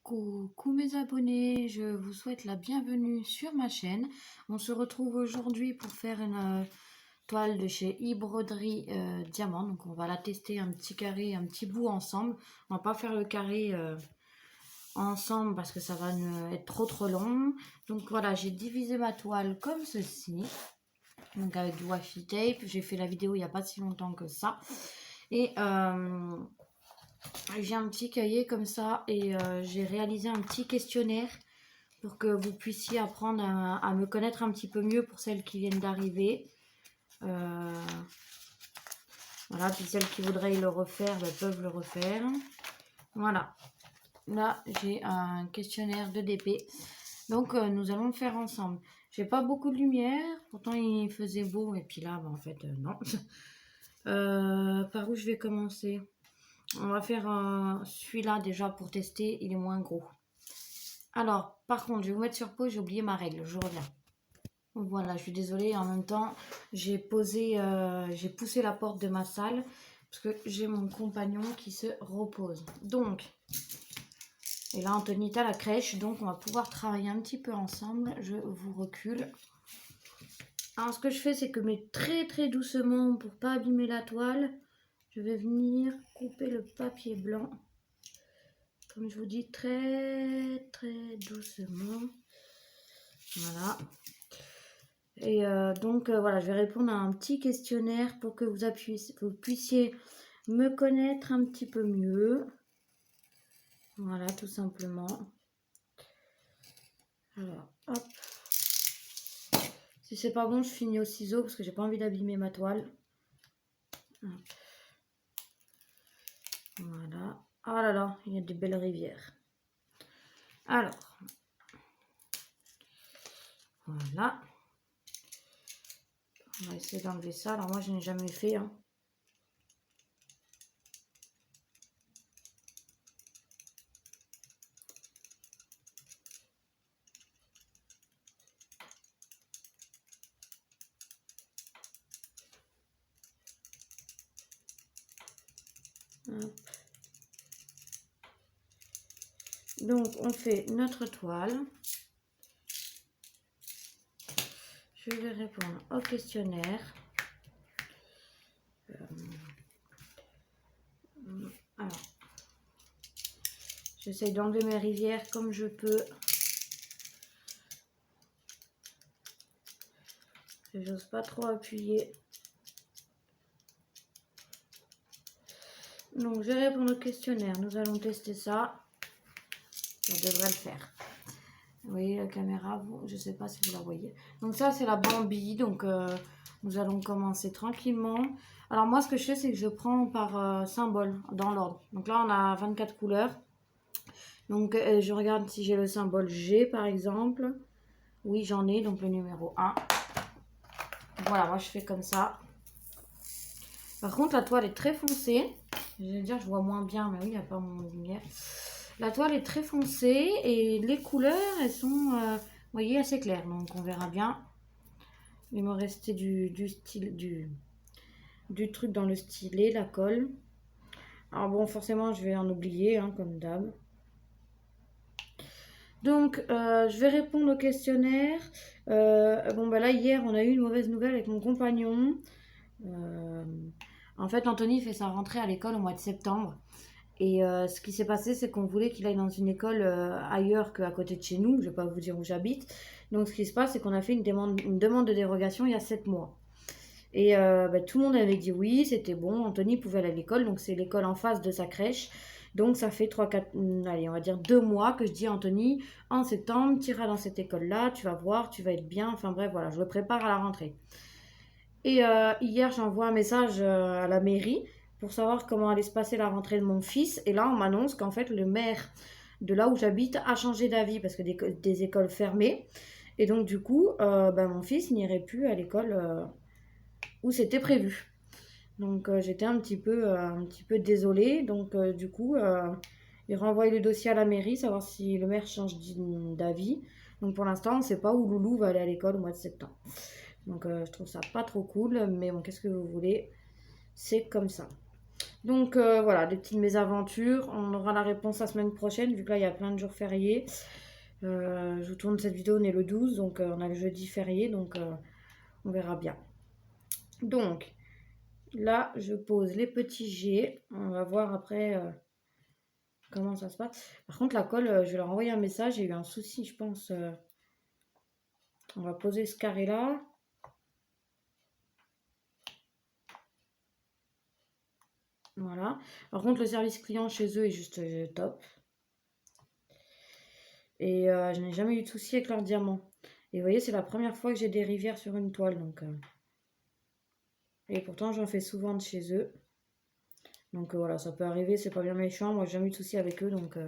Coucou mes abonnés, je vous souhaite la bienvenue sur ma chaîne. On se retrouve aujourd'hui pour faire une toile de chez eBroderie Diamant. Donc on va la tester un petit carré, un petit bout ensemble. On va pas faire le carré ensemble parce que ça va être trop long. Donc voilà, j'ai divisé ma toile comme ceci. Donc avec du washi tape. J'ai fait la vidéo il n'y a pas si longtemps que ça. Et j'ai un petit cahier comme ça et j'ai réalisé un petit questionnaire pour que vous puissiez apprendre à me connaître un petit peu mieux pour celles qui viennent d'arriver. Voilà, puis celles qui voudraient le refaire peuvent le refaire. Voilà, là j'ai un questionnaire de DP. Donc nous allons le faire ensemble. J'ai pas beaucoup de lumière, pourtant il faisait beau et puis là en fait non. Par où je vais commencer? On va faire celui-là déjà pour tester, il est moins gros. Alors, par contre, je vais vous mettre sur pause, j'ai oublié ma règle, je reviens. Voilà, je suis désolée, en même temps, j'ai poussé la porte de ma salle parce que j'ai mon compagnon qui se repose. Donc, et là, Anthony est à la crèche, donc on va pouvoir travailler un petit peu ensemble. Je vous recule. Alors, ce que je fais, c'est que très doucement, pour pas abîmer la toile, je vais venir couper le papier blanc. Comme je vous dis, très doucement. Voilà. Et donc, voilà, je vais répondre à un petit questionnaire pour que vous puissiez me connaître un petit peu mieux. Voilà, tout simplement. Alors, hop. Si c'est pas bon, je finis au ciseau parce que j'ai pas envie d'abîmer ma toile. Hop. Voilà. Oh là là, il y a des belles rivières. Alors, voilà. On va essayer d'enlever ça. Alors moi, je n'ai jamais fait. Hein. Hop. Donc, on fait notre toile. Je vais répondre au questionnaire. Alors, j'essaye d'enlever mes rivières comme je peux. J'ose pas trop appuyer. Donc, je vais répondre au questionnaire. Nous allons tester ça. Ça devrait le faire. Vous voyez la caméra, je ne sais pas si vous la voyez. Donc ça, c'est la Bambi. Donc, nous allons commencer tranquillement. Alors, moi, ce que je fais, c'est que je prends par symbole dans l'ordre. Donc là, on a 24 couleurs. Donc, je regarde si j'ai le symbole G, par exemple. Oui, j'en ai. Donc, le numéro 1. Voilà, moi, je fais comme ça. Par contre, la toile est très foncée. Je vais dire, je vois moins bien, mais oui, il n'y a pas mon lumière. La toile est très foncée et les couleurs, elles sont, vous voyez, assez claires. Donc, on verra bien. Il me restait du truc dans le stylet, la colle. Alors bon, forcément, je vais en oublier, hein, comme d'hab. Donc, je vais répondre au questionnaire. Bon, bah là, hier, on a eu une mauvaise nouvelle avec mon compagnon. En fait, Anthony fait sa rentrée à l'école au mois de septembre. Et ce qui s'est passé, c'est qu'on voulait qu'il aille dans une école ailleurs qu'à côté de chez nous. Je ne vais pas vous dire où j'habite. Donc, ce qui se passe, c'est qu'on a fait une demande de dérogation il y a 7 mois. Et tout le monde avait dit oui, c'était bon. Anthony pouvait aller à l'école. Donc, c'est l'école en face de sa crèche. Donc, ça fait 3-4, allez, on va dire 2 mois que je dis à Anthony, en septembre, tu iras dans cette école-là, tu vas voir, tu vas être bien. Enfin bref, voilà, je le prépare à la rentrée. Et hier, j'envoie un message à la mairie pour savoir comment allait se passer la rentrée de mon fils. Et là, on m'annonce qu'en fait, le maire de là où j'habite a changé d'avis parce que des écoles fermées. Et donc, du coup, mon fils n'irait plus à l'école où c'était prévu. Donc, j'étais un petit peu désolée. Donc, du coup, il renvoie le dossier à la mairie, savoir si le maire change d'avis. Donc, pour l'instant, on ne sait pas où Loulou va aller à l'école au mois de septembre. Donc je trouve ça pas trop cool, mais bon, qu'est-ce que vous voulez, c'est comme ça. Donc voilà, des petites mésaventures. On aura la réponse la semaine prochaine, vu que là, il y a plein de jours fériés. Je vous tourne cette vidéo, on est le 12, donc on a le jeudi férié, donc on verra bien. Donc, là, je pose les petits G. On va voir après comment ça se passe. Par contre, la colle, je vais leur envoyer un message. J'ai eu un souci, je pense. On va poser ce carré-là. Voilà. Par contre, le service client chez eux est juste top. Et je n'ai jamais eu de souci avec leurs diamants. Et vous voyez, c'est la première fois que j'ai des rivières sur une toile. Donc, et pourtant, j'en fais souvent de chez eux. Donc voilà, ça peut arriver, c'est pas bien méchant. Moi, j'ai jamais eu de souci avec eux. Donc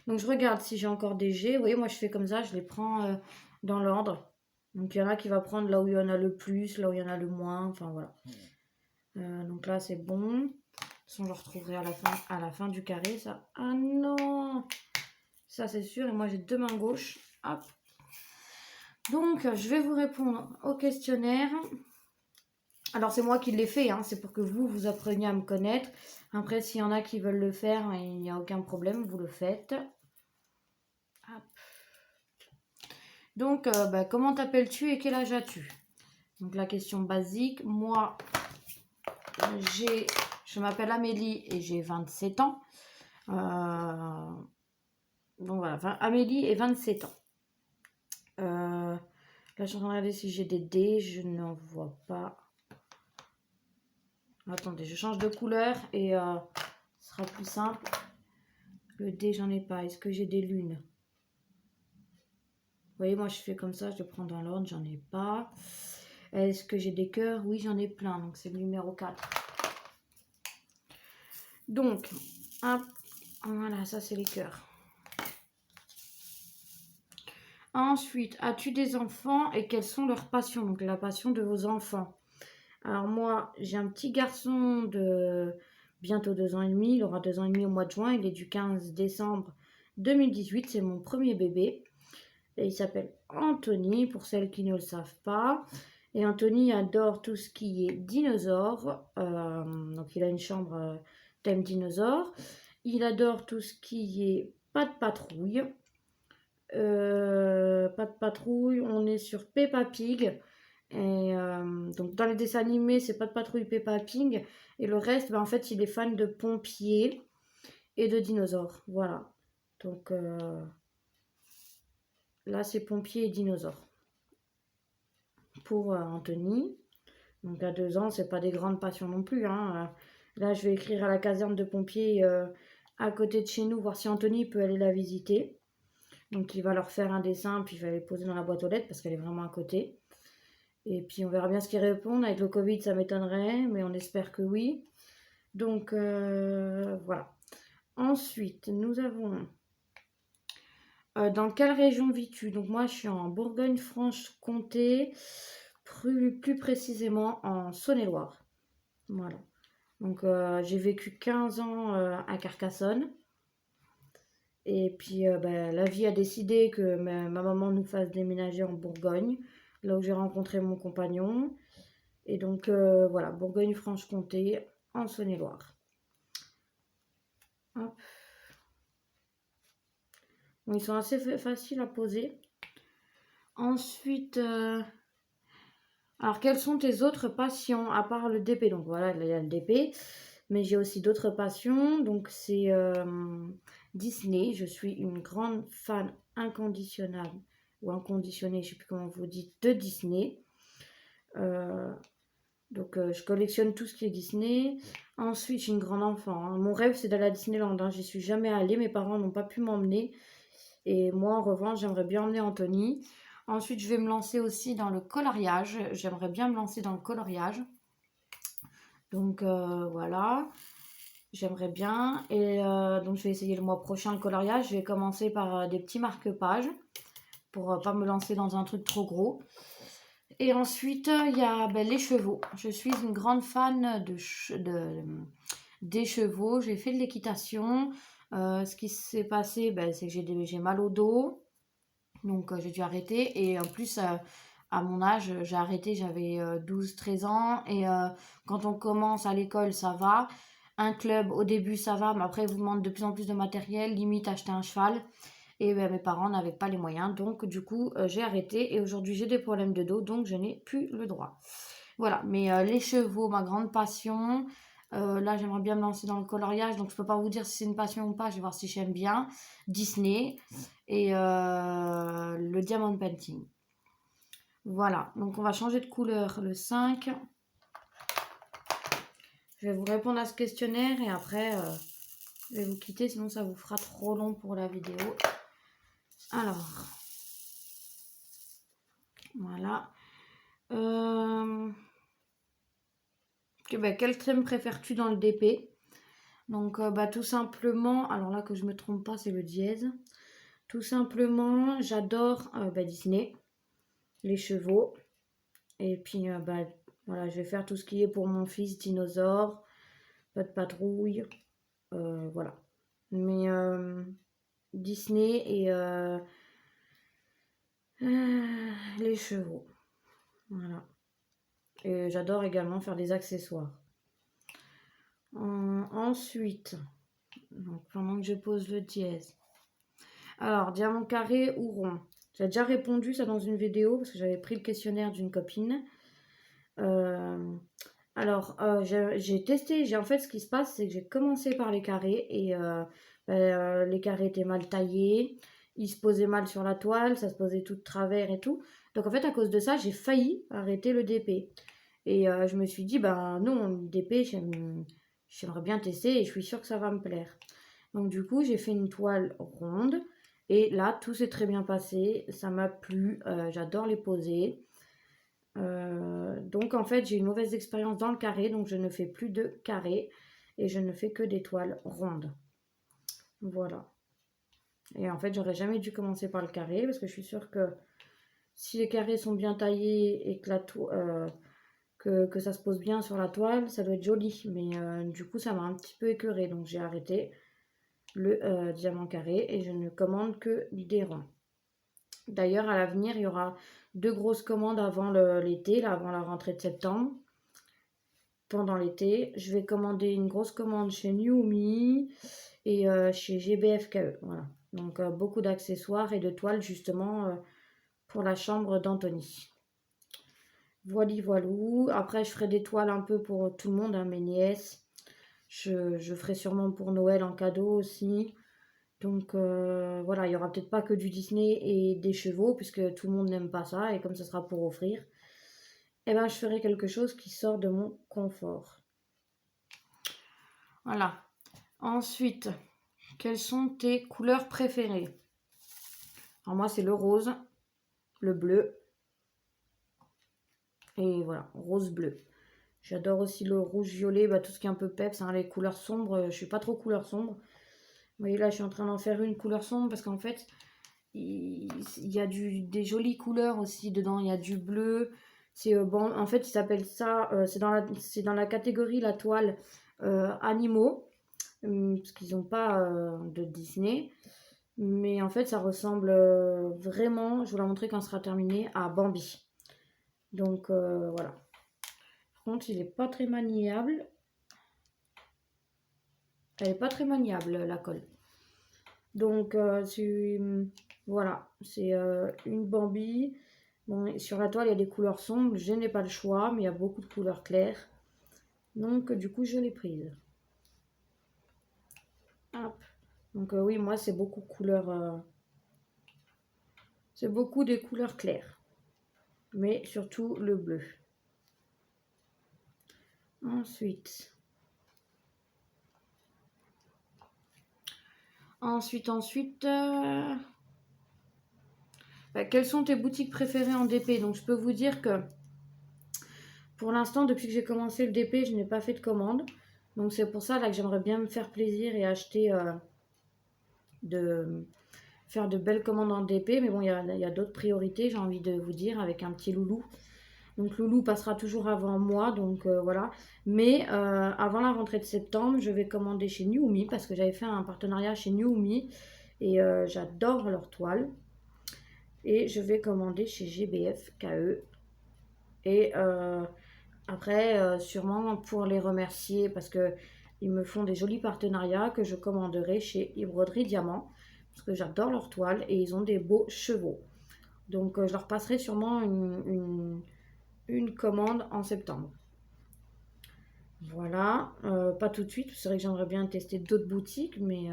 je regarde si j'ai encore des G. Vous voyez, moi, je fais comme ça, je les prends dans l'ordre. Donc il y en a qui va prendre là où il y en a le plus, là où il y en a le moins. Enfin voilà. Donc là, c'est bon. De toute façon, je retrouverai à la fin du carré, ça. Ah non! Ça, c'est sûr. Et moi, j'ai deux mains gauches. Hop. Donc, je vais vous répondre au questionnaire. Alors, c'est moi qui l'ai fait, hein. C'est pour que vous appreniez à me connaître. Après, s'il y en a qui veulent le faire, il n'y a aucun problème, vous le faites. Hop. Donc, comment t'appelles-tu et quel âge as-tu? Donc, la question basique. Moi, je m'appelle Amélie et j'ai 27 ans. Donc voilà, Amélie et 27 ans. Là, je suis en train de regarder si j'ai des dés. Je n'en vois pas. Attendez, je change de couleur et ce sera plus simple. Le dé, j'en ai pas. Est-ce que j'ai des lunes? Vous voyez, moi, je fais comme ça. Je le prends dans l'ordre. J'en ai pas. Est-ce que j'ai des cœurs? Oui, j'en ai plein. Donc, c'est le numéro 4. Donc, hop, voilà, ça, c'est les cœurs. Ensuite, as-tu des enfants et quelles sont leurs passions? Donc, la passion de vos enfants. Alors, moi, j'ai un petit garçon de bientôt 2 ans et demi. Il aura 2 ans et demi au mois de juin. Il est du 15 décembre 2018. C'est mon premier bébé. Et il s'appelle Anthony, pour celles qui ne le savent pas. Et Anthony adore tout ce qui est dinosaure. Donc, il a une chambre thème dinosaure. Il adore tout ce qui est pas de patrouille. Pas de patrouille. On est sur Peppa Pig. Et donc, dans les dessins animés, c'est pas de patrouille Peppa Pig. Et le reste, en fait, il est fan de pompiers et de dinosaures. Voilà. Donc, là, c'est pompiers et dinosaures. Pour Anthony. Donc à 2 ans, c'est pas des grandes passions non plus. Hein. Là, je vais écrire à la caserne de pompiers à côté de chez nous, voir si Anthony peut aller la visiter. Donc il va leur faire un dessin, puis il va les poser dans la boîte aux lettres parce qu'elle est vraiment à côté. Et puis on verra bien ce qu'ils répondent. Avec le Covid, ça m'étonnerait, mais on espère que oui. Donc voilà. Ensuite, nous avons... dans quelle région vis-tu? Donc moi, je suis en Bourgogne-Franche-Comté. Plus précisément en Saône-et-Loire. Voilà. Donc j'ai vécu 15 ans à Carcassonne. Et puis la vie a décidé que ma maman nous fasse déménager en Bourgogne, là où j'ai rencontré mon compagnon. Et donc voilà, Bourgogne-Franche-Comté, en Saône-et-Loire. Hop. Bon, ils sont assez faciles à poser. Ensuite, alors, quelles sont tes autres passions à part le DP? Donc voilà, il y a le DP, mais j'ai aussi d'autres passions. Donc c'est Disney. Je suis une grande fan inconditionnelle ou inconditionnée, je ne sais plus comment vous dites, de Disney. Donc je collectionne tout ce qui est Disney. Ensuite, je suis une grande enfant. Hein. Mon rêve, c'est d'aller à Disneyland. Hein. J'y suis jamais allée. Mes parents n'ont pas pu m'emmener. Et moi, en revanche, j'aimerais bien emmener Anthony. Ensuite, je vais me lancer aussi dans le coloriage. J'aimerais bien me lancer dans le coloriage. Donc voilà, j'aimerais bien. Et donc je vais essayer le mois prochain le coloriage. Je vais commencer par des petits marque-pages pour pas me lancer dans un truc trop gros. Et ensuite, il y a les chevaux. Je suis une grande fan des chevaux. J'ai fait de l'équitation. Ce qui s'est passé, c'est que j'ai mal au dos. Donc j'ai dû arrêter. Et en plus, à mon âge, j'ai arrêté, j'avais 12-13 ans. Et quand on commence à l'école, ça va. un club, au début ça va, mais après ils vous demandent de plus en plus de matériel, limite acheter un cheval. Et ben, mes parents n'avaient pas les moyens, donc du coup j'ai arrêté et aujourd'hui j'ai des problèmes de dos, donc je n'ai plus le droit. Voilà, mais les chevaux, ma grande passion. Là, j'aimerais bien me lancer dans le coloriage, donc je peux pas vous dire si c'est une passion ou pas, je vais voir si j'aime bien. Disney et le diamond painting. Voilà, donc on va changer de couleur le 5. Je vais vous répondre à ce questionnaire et après je vais vous quitter, sinon ça vous fera trop long pour la vidéo. Alors, voilà. Quel crème préfères-tu dans le DP? Donc, tout simplement, alors là que je me trompe pas, c'est le dièse. Tout simplement, j'adore Disney, les chevaux. Et puis, voilà, je vais faire tout ce qui est pour mon fils, dinosaure, pas de patrouille, voilà. Mais Disney et les chevaux, voilà. Et j'adore également faire des accessoires. Ensuite, donc pendant que je pose le dièse. Alors, diamant carré ou rond? J'ai déjà répondu ça dans une vidéo parce que j'avais pris le questionnaire d'une copine. J'ai testé. En fait, ce qui se passe, c'est que j'ai commencé par les carrés et les carrés étaient mal taillés. Ils se posaient mal sur la toile, ça se posait tout de travers et tout. Donc, en fait, à cause de ça, j'ai failli arrêter le DP. Et je me suis dit, non, le DP, j'aimerais bien tester et je suis sûre que ça va me plaire. Donc, du coup, j'ai fait une toile ronde. Et là, tout s'est très bien passé. Ça m'a plu. J'adore les poser. Donc, en fait, j'ai une mauvaise expérience dans le carré. Donc, je ne fais plus de carré. Et je ne fais que des toiles rondes. Voilà. Et en fait, j'aurais jamais dû commencer par le carré. Parce que je suis sûre que si les carrés sont bien taillés et que ça se pose bien sur la toile, ça doit être joli. Mais du coup, ça m'a un petit peu écœuré. Donc, j'ai arrêté le diamant carré et je ne commande que des ronds. D'ailleurs, à l'avenir, il y aura 2 grosses commandes avant l'été, là, avant la rentrée de septembre. Pendant l'été, je vais commander une grosse commande chez Newme et chez GBFKE. Voilà. Donc, beaucoup d'accessoires et de toiles, justement, pour la chambre d'Anthony. Voilou. Après, je ferai des toiles un peu pour tout le monde, hein, mes nièces. Je ferai sûrement pour Noël en cadeau aussi. Donc voilà, il n'y aura peut-être pas que du Disney et des chevaux, puisque tout le monde n'aime pas ça, et comme ce sera pour offrir, je ferai quelque chose qui sort de mon confort. Voilà. Ensuite, quelles sont tes couleurs préférées? Alors moi, c'est le rose, le bleu, et voilà, rose-bleu. J'adore aussi le rouge-violet, tout ce qui est un peu peps, hein, les couleurs sombres, je suis pas trop couleur sombre. Vous voyez là, je suis en train d'en faire une couleur sombre, parce qu'en fait, il y a des jolies couleurs aussi dedans. Il y a du bleu. C'est en fait, ils s'appellent ça. C'est dans la catégorie la toile animaux, parce qu'ils n'ont pas de Disney. Mais en fait, ça ressemble vraiment. Je vous la montrer quand ce sera terminé à Bambi. Donc voilà. Par contre, il n'est pas très maniable. Elle n'est pas très maniable la colle. Donc voilà, c'est une Bambi. Bon, sur la toile, il y a des couleurs sombres. Je n'ai pas le choix, mais il y a beaucoup de couleurs claires. Donc, du coup, je l'ai prise. Hop. Donc, oui, moi, c'est beaucoup couleurs... c'est beaucoup des couleurs claires. Mais surtout le bleu. Ensuite... quelles sont tes boutiques préférées en DP? Donc, je peux vous dire que pour l'instant, depuis que j'ai commencé le DP, je n'ai pas fait de commande. Donc, c'est pour ça là, que j'aimerais bien me faire plaisir et acheter... faire de belles commandes en DP. Mais bon, il y a d'autres priorités, j'ai envie de vous dire, avec un petit loulou. Donc, loulou passera toujours avant moi. Donc, voilà. Mais avant la rentrée de septembre, je vais commander chez Newme parce que j'avais fait un partenariat chez Newme. Et j'adore leur toile. Et je vais commander chez GBFKE. Et après, sûrement pour les remercier, parce que Ils me font des jolis partenariats que je commanderai chez Broderie Diamant, parce que j'adore leur toile et ils ont des beaux chevaux. Donc je leur passerai sûrement une commande en septembre. Voilà, pas tout de suite, c'est vrai que j'aimerais bien tester d'autres boutiques, mais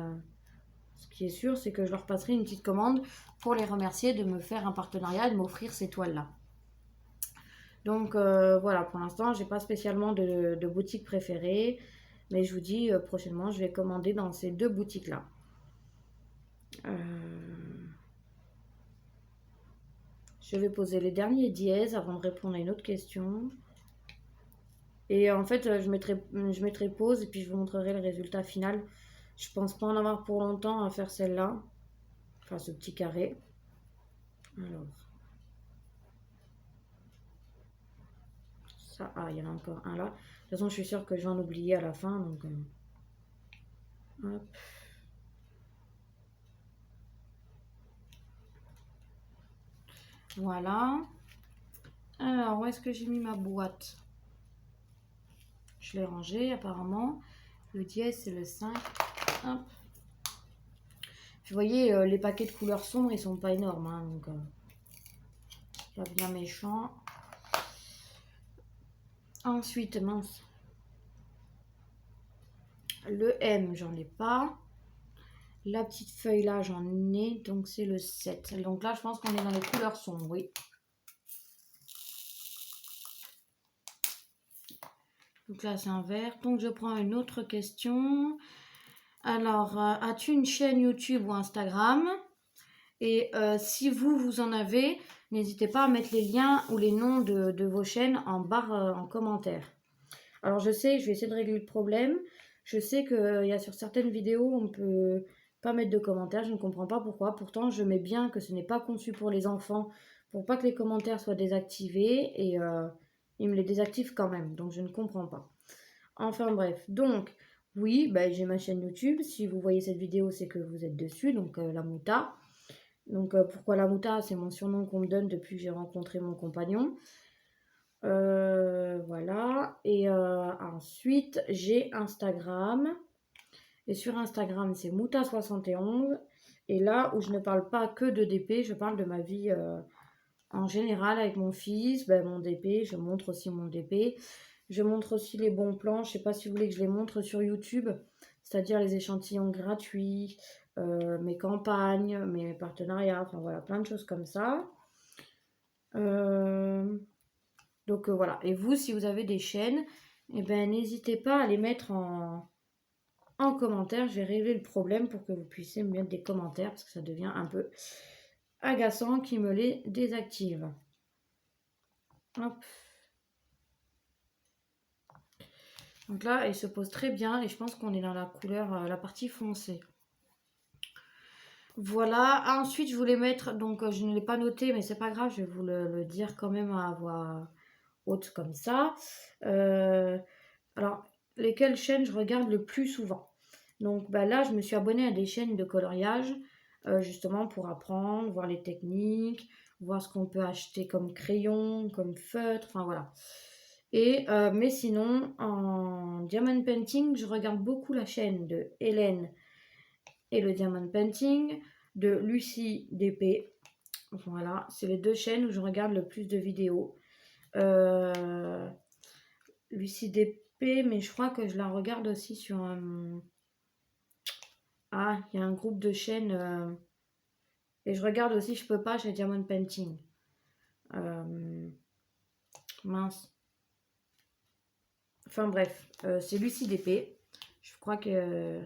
ce qui est sûr, c'est que je leur passerai une petite commande pour les remercier de me faire un partenariat et de m'offrir ces toiles-là. Donc voilà, pour l'instant, j'ai pas spécialement de boutique préférée, mais je vous dis, prochainement, je vais commander dans ces deux boutiques-là. Je vais poser les derniers dièses avant de répondre à une autre question. Et en fait, je mettrai pause et puis je vous montrerai le résultat final. Je pense pas en avoir pour longtemps à faire celle-là. Enfin, ce petit carré. Alors. Ça, il y en a encore un là. De toute façon, je suis sûre que je vais en oublier à la fin. Donc, hop. Voilà. Alors, où est-ce que j'ai mis ma boîte? Je l'ai rangée apparemment. Le dièse, c'est le 5. Hop. Vous voyez, les paquets de couleurs sombres, ils sont pas énormes. Hein, donc, pas bien méchant. Ensuite, mince. Le M, j'en ai pas. La petite feuille là, j'en ai. Donc, c'est le 7. Donc là, je pense qu'on est dans les couleurs sombres, oui. Donc là, c'est un vert. Donc, je prends une autre question. Alors, as-tu une chaîne YouTube ou Instagram? Et si vous en avez, n'hésitez pas à mettre les liens ou les noms de vos chaînes en barre en commentaire. Alors, je sais, je vais essayer de régler le problème. Je sais qu'il y a sur certaines vidéos, on ne peut pas mettre de commentaires. Je ne comprends pas pourquoi. Pourtant, je mets bien que ce n'est pas conçu pour les enfants, pour pas que les commentaires soient désactivés. Et ils me les désactivent quand même. Donc, je ne comprends pas. Enfin bref, donc oui, bah, j'ai ma chaîne YouTube. Si vous voyez cette vidéo, c'est que vous êtes dessus, donc la Mouta. Donc pourquoi la Mouta? C'est mon surnom qu'on me donne depuis que j'ai rencontré mon compagnon. Voilà. Et ensuite, j'ai Instagram. Et sur Instagram, c'est Mouta71. Et là où je ne parle pas que de DP, je parle de ma vie en général avec mon fils, ben, mon DP, je montre aussi mon DP. Je montre aussi les bons plans. Je ne sais pas si vous voulez que je les montre sur YouTube, c'est-à-dire les échantillons gratuits, mes campagnes, mes partenariats, enfin voilà, plein de choses comme ça. Donc voilà. Et vous, si vous avez des chaînes, eh ben, n'hésitez pas à les mettre en commentaire. Je vais régler le problème pour que vous puissiez me mettre des commentaires parce que ça devient un peu agaçant qui me les désactive. Hop. Donc là, il se pose très bien et je pense qu'on est dans la couleur, la partie foncée. Voilà. Ah, ensuite, je voulais mettre, donc je ne l'ai pas noté, mais c'est pas grave, je vais vous le dire quand même à voix haute comme ça. Alors, lesquelles chaînes je regarde le plus souvent? Donc bah, là, je me suis abonnée à des chaînes de coloriage, justement pour apprendre, voir les techniques, voir ce qu'on peut acheter comme crayon, comme feutre, enfin voilà. Et, mais sinon, en diamond painting, je regarde beaucoup la chaîne de Hélène et le diamond painting, de Lucie DP. Voilà, c'est les deux chaînes où je regarde le plus de vidéos. Lucie DP, mais je crois que je la regarde aussi sur... Ah, il y a un groupe de chaînes... et je regarde aussi Je peux pas chez Diamond Painting. Mince. Enfin bref, c'est Lucie DP. Je crois que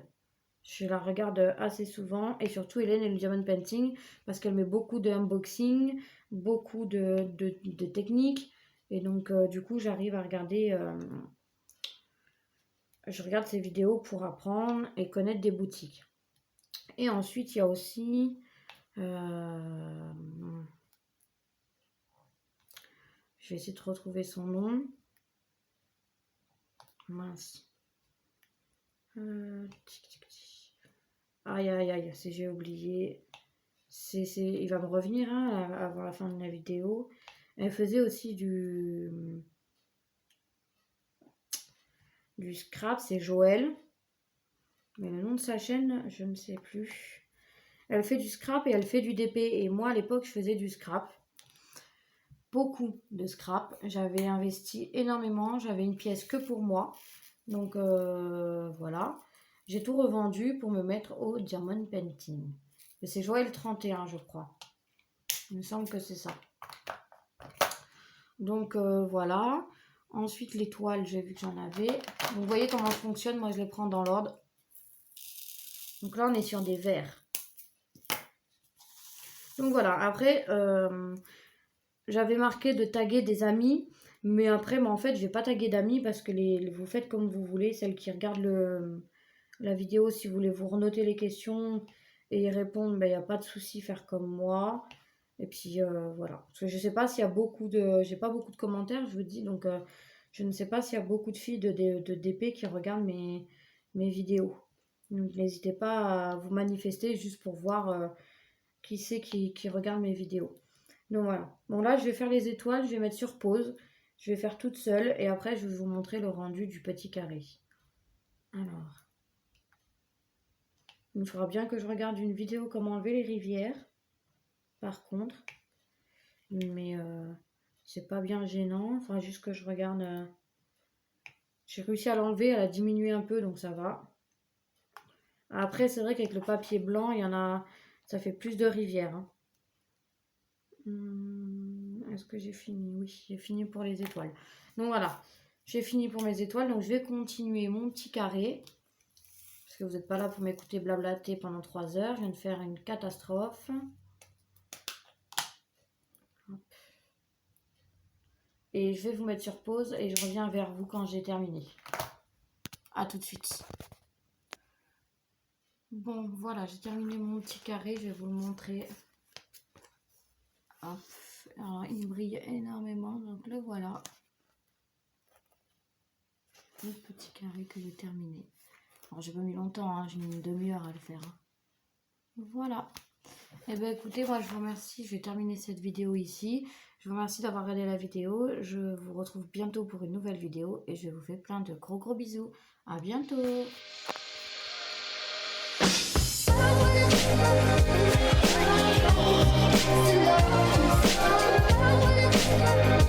je la regarde assez souvent. Et surtout Hélène et le Diamond Painting. Parce qu'elle met beaucoup de unboxing, beaucoup de techniques. Et donc du coup j'arrive à regarder... je regarde ces vidéos pour apprendre et connaître des boutiques. Et ensuite il y a aussi... je vais essayer de retrouver son nom. Mince. Aïe, aïe, aïe, si j'ai oublié. Il va me revenir hein, avant la fin de la vidéo. Elle faisait aussi du scrap, c'est Joël. Mais le nom de sa chaîne, je ne sais plus. Elle fait du scrap et elle fait du DP. Et moi, à l'époque, je faisais du scrap. Beaucoup de scrap. J'avais investi énormément. J'avais une pièce que pour moi. Donc, voilà. J'ai tout revendu pour me mettre au Diamond Painting. Et c'est Joël 31, je crois. Il me semble que c'est ça. Donc, voilà. Ensuite, les toiles, j'ai vu que j'en avais. Donc, vous voyez comment ça fonctionne. Moi, je les prends dans l'ordre. Donc là, on est sur des verres. Donc voilà, après, j'avais marqué de taguer des amis. Mais après, en fait, je vais pas taguer d'amis parce que vous faites comme vous voulez. Celles qui regardent la vidéo, si vous voulez vous renoter les questions et y répondre, il n'y a pas de souci, faire comme moi. Et puis, voilà. Parce que je sais pas s'il y a j'ai pas beaucoup de commentaires, je vous dis. Donc, je ne sais pas s'il y a beaucoup de filles de DP qui regardent mes vidéos. Donc, n'hésitez pas à vous manifester juste pour voir qui c'est qui regarde mes vidéos. Donc, voilà. Bon, là, je vais faire les étoiles. Je vais mettre sur pause. Je vais faire toute seule. Et après, je vais vous montrer le rendu du petit carré. Alors. Il faudra bien que je regarde une vidéo comment enlever les rivières. Par contre. Mais c'est pas bien gênant. Enfin, juste que je regarde. J'ai réussi à l'enlever. Elle a diminué un peu. Donc, ça va. Après, c'est vrai qu'avec le papier blanc, il y en a, ça fait plus de rivières. Hein. Est-ce que j'ai fini? Oui, j'ai fini pour les étoiles. Donc voilà, j'ai fini pour mes étoiles. Donc je vais continuer mon petit carré. Parce que vous n'êtes pas là pour m'écouter blablater pendant 3 heures. Je viens de faire une catastrophe. Hop. Et je vais vous mettre sur pause et je reviens vers vous quand j'ai terminé. A tout de suite. Bon, voilà, j'ai terminé mon petit carré. Je vais vous le montrer. Hop. Alors, il brille énormément. Donc, le voilà. Le petit carré que j'ai terminé. Alors, j'ai pas mis longtemps. Hein, j'ai mis une demi-heure à le faire. Hein. Voilà. Et bien, écoutez, moi, je vous remercie. Je vais terminer cette vidéo ici. Je vous remercie d'avoir regardé la vidéo. Je vous retrouve bientôt pour une nouvelle vidéo. Et je vous fais plein de gros bisous. À bientôt. Love.